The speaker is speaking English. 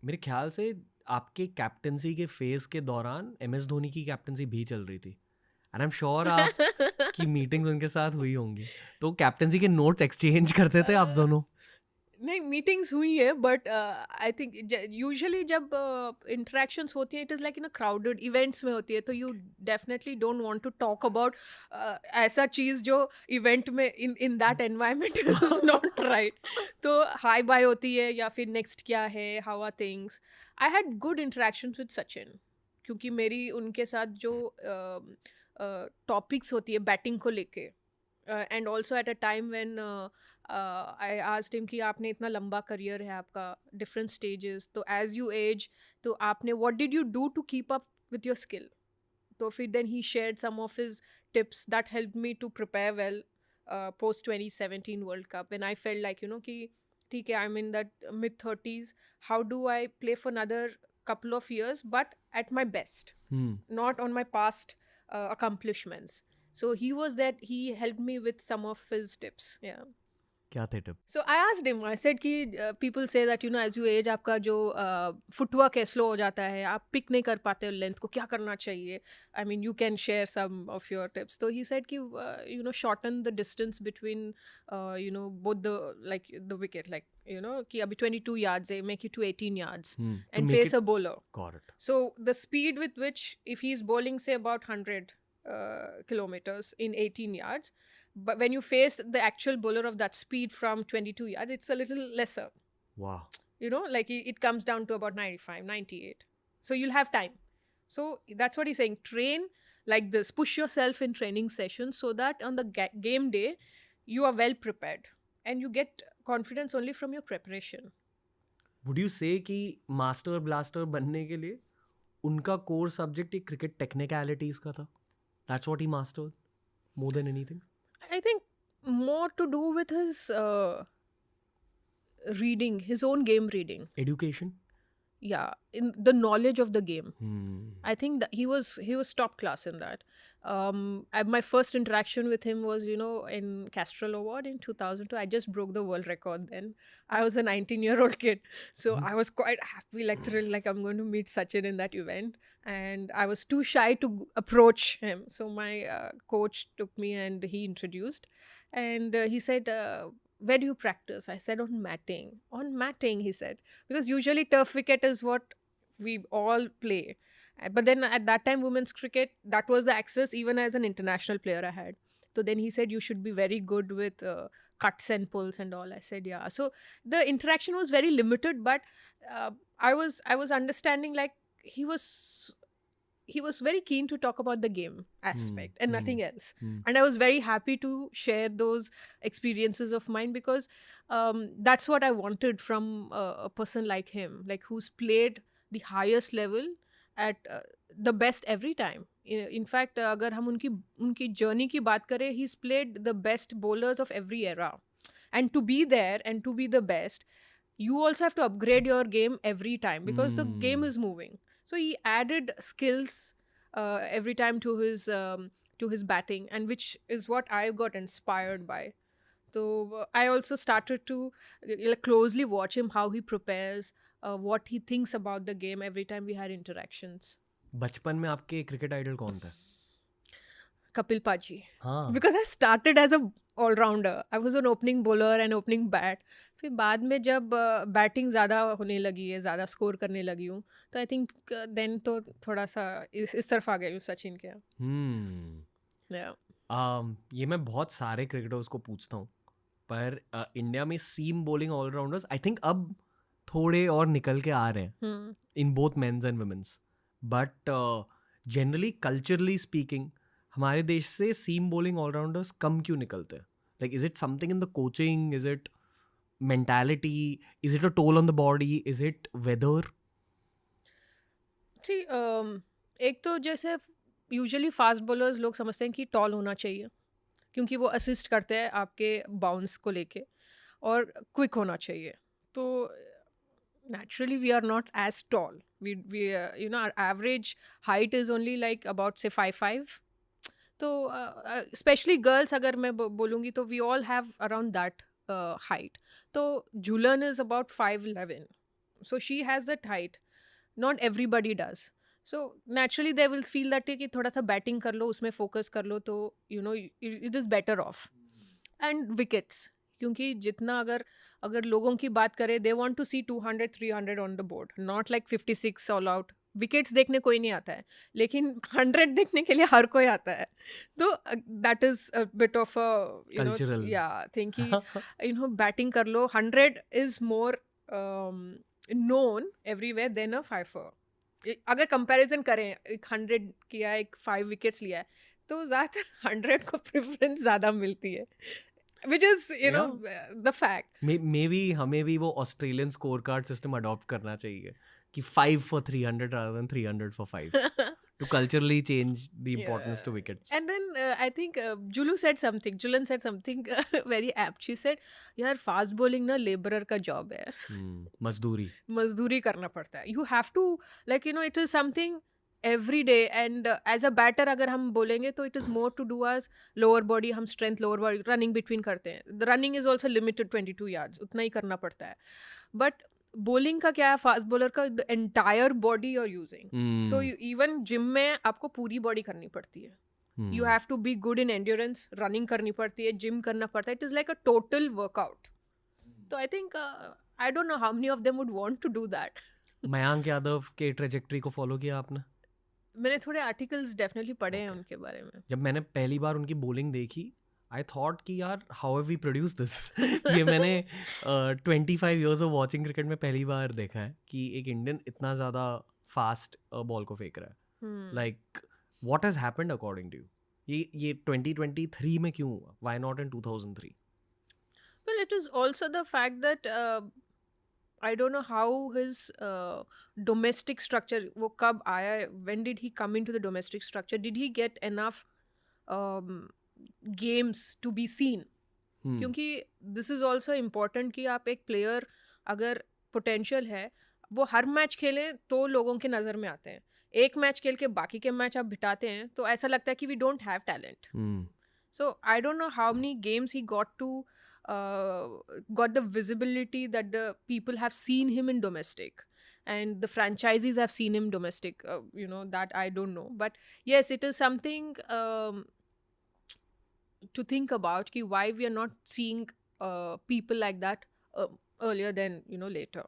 मेरे ख्याल से आपके कैप्टनसी के फेज के दौरान MS धोनी की कैप्टनसी भी चल रही थी, एंड आई एम श्योर आप की मीटिंग्स उनके साथ हुई होंगी, तो कैप्टनसी के नोट्स एक्सचेंज करते थे आप दोनों? नहीं, मीटिंग्स हुई है, बट आई थिंक यूजुअली जब इंटरेक्शंस होती है, it is like in a crowded events में होती है, तो you definitely don't want to talk about ऐसा चीज़ जो इवेंट में in in that environment is not right. तो हाई बाय होती है या फिर नेक्स्ट क्या है, how are things. I had good interactions with Sachin, क्योंकि मेरी उनके साथ जो टॉपिक्स होती है बैटिंग को लेके, and also at a time when I asked him कि आपने इतना लंबा करियर है आपका, डिफरेंट स्टेजेस, तो एज यू एज, तो आपने what did you do to keep up with your skill. तो फिर then he shared some of his tips that help me to prepare well post 2017 world cup, when I felt like you know कि ठीक है, I am in that mid 30s, how do I play for another couple of years but at my best, not on my past accomplishments. So he was that he helped me with some of his tips. Yeah. क्या थे tip? So I asked him, I said कि people say that you know as you age आपका जो footwork है slow हो जाता है, आप pick नहीं कर पाते हो length को, क्या करना चाहिए? I mean you can share some of your tips. So he said कि you know shorten the distance between you know both the like the wicket, like you know कि अभी 22 yards है, make it to 18 yards To and make face it a bowler. got it. So the speed with which if he is bowling say about 100 kilometers in 18 yards, but when you face the actual bowler of that speed from 22 yards, it's a little lesser. Wow. You know, like it comes down to about 95, 98. So you'll have time. So that's what he's saying. Train like this. Push yourself in training sessions so that on the game day, you are well prepared. And you get confidence only from your preparation. Would you say कि master blaster बनने के लिए उनका core subject एक cricket technicalities का था? That's what he mastered more than anything. I think more to do with his reading, his own game reading. Education. Yeah, in the knowledge of the game. Hmm. I think that he was top class in that. My first interaction with him was, you know, in Castrol Award in 2002. I just broke the world record then. I was a 19-year-old kid, so I was quite happy, like thrilled, like I'm going to meet Sachin in that event. And I was too shy to approach him, so my coach took me and he introduced, and he said. Where do you practice? I said on matting. On matting, he said, because usually turf wicket is what we all play. But then at that time, women's cricket, that was the access even as an international player I had. So then he said, you should be very good with cuts and pulls and all. I said, yeah. So the interaction was very limited, but I was understanding like he was very keen to talk about the game aspect and nothing else. And I was very happy to share those experiences of mine, because that's what I wanted from a person like him, like who's played the highest level at the best every time. In fact, अगर हम उनकी journey की बात करें, he's played the best bowlers of every era. And to be there and to be the best, you also have to upgrade your game every time, because the game is moving. So he added skills every time to his batting, and which is what I got inspired by. So I also started to closely watch him, how he prepares, what he thinks about the game every time we had interactions. बचपन में आपके cricket idol कौन थे? Kapil Paji. हाँ. Because I started as a all-rounder. I was an opening bowler and opening bat. फिर बाद में जब बैटिंग ज़्यादा होने लगी है, ज़्यादा स्कोर करने लगी हूँ, तो आई थिंक देन तो थोड़ा सा इस तरफ आ गई हूँ सचिन के. ये मैं बहुत सारे क्रिकेटर्स को पूछता हूँ, पर इंडिया में seam bowling allrounders I think अब थोड़े और निकल के आ रहे हैं in both men's and women's, but generally culturally speaking हमारे देश से सीम बॉलिंग ऑलराउंडर्स कम क्यों निकलते हैं? Like is it something in the coaching, is it mentality, is it a toll on the body, is it weather? See, एक तो जैसे usually fast bowlers लोग समझते हैं कि टॉल होना चाहिए, क्योंकि वो असिस्ट करते हैं आपके बाउंस को लेके, और क्विक होना चाहिए. तो naturally we are not as tall. We you know, our average height is only like about say 5'5". तो especially girls अगर मैं बोलूँगी तो we all have around that height. तो Jhulan is about 5'11". So she has that height. Not everybody does. So naturally they will feel that कि थोड़ा सा batting कर लो, उसमें फोकस कर लो, तो you know it is better off. And wickets, क्योंकि जितना अगर लोगों की बात करें, they want to see 200 300 on the board, not like 56 all out. Wickets देखने कोई नहीं आता है, लेकिन 100 देखने के लिए हर कोई आता है. तो that is a bit of a Cultural. Think कि बैटिंग कर लो. 100 is more known everywhere than a fifer. अगर कंपैरिजन करें, एक 100 किया, एक 5 विकेट्स लिया है, तो ज़्यादातर 100 को प्रेफरेंस ज़्यादा मिलती है, which is the fact. Maybe हमें भी वो Australian score card system adopt करना चाहिए कि 5 for 300 rather than 300 for 5 to culturally change the importance to wickets. And then I think Julan said something very apt. She said, यार fast bowling ना labourer का job है. मजदूरी करना पड़ता है. You have to, like, it is something every day. And as a batter अगर हम बोलेंगे तो it is more to do as lower body, हम strength lower body running between करते हैं. The running is also limited 22 yards, उतना ही करना पड़ता है. But बॉलिंग का क्या है, फास्ट बॉलर का the entire body you are using. So even gym में आपको पूरी बॉडी करनी पड़ती है. You have to be good in endurance, running करनी पड़ती है, जिम करना पड़ता है. It is like a total workout. तो I think I don't know how many of them would want to do that. Mayank Yadav के ट्रेजेक्टरी को फॉलो किया आपने? मैंने थोड़े आर्टिकल्स डेफिनेटली पढ़े हैं उनके बारे में. जब मैंने पहली बार उनकी बॉलिंग देखी, आई थॉट कि यार how have we produce this. ये मैंने 25 years ऑफ वॉचिंग क्रिकेट में पहली बार देखा है कि एक इंडियन इतना ज़्यादा फास्ट बॉल को फेंक रहा है. Like what has happened according to you? ये 2023 में क्यों हुआ? Why not in 2003? Well, it is also the fact that I don't know how his domestic structure, वो कब आया, when did he come into the domestic structure? Did he get enough games to be seen? क्योंकि this is also important कि आप एक player अगर potential है, वो हर मैच खेलें तो लोगों के नज़र में आते हैं. एक मैच खेल के बाकी के मैच आप बिठाते हैं तो ऐसा लगता है कि we don't have talent. So I don't know how many games he got the visibility that the people have seen him in domestic, and the franchisees have seen him domestic. That I don't know, but yes, it is something to think about. Ki why we are not seeing people like that earlier than later.